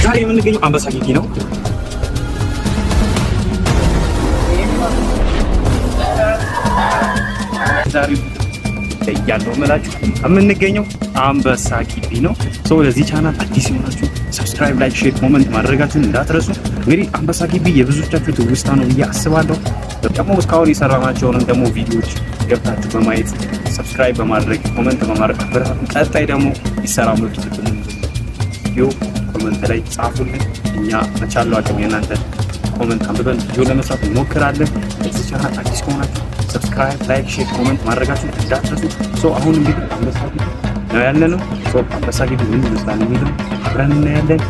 ዛሬ የምንገኘው አንበሳ ግቢ ነው። ዛሬ ያለው መላችሁ የምንገኘው አንበሳ ግቢ ነው። ሰው ለዚህ ቻናል አዲስ የሆናችሁ ሰብስክራይብ፣ ላይክ፣ ሼር፣ ኮሜንት ማድረጋችሁን እንዳትረሱ። እንግዲህ አንበሳ ግቢ የብዙዎቻችሁ ትውስታ ነው ብዬ አስባለሁ። ደግሞ እስካሁን የሰራናቸውን ደግሞ ቪዲዮዎች ገብታችሁ በማየት ሰብስክራይብ በማድረግ ኮሜንት በማድረግ ቀጣይ ደግሞ ይሰራ ምርጡትን ቪዲዮ ኮሜንት ላይ ጻፉልን። እኛ መቻለው አቅም የእናንተ ኮሜንት አንብበን ቪዲዮ ለመስራት እንሞክራለን። ለዚህ ቻናል አዲስ ከሆናችሁ ሰብስክራይብ፣ ላይክ፣ ሼር፣ ኮሜንት ማድረጋችሁን እንዳትረሱ። አሁን እንግዲህ አንበሳ ግቢ ነው ያለነው። አንበሳ ግቢ ምን ይመስላል የሚለው አብረን እናያለን።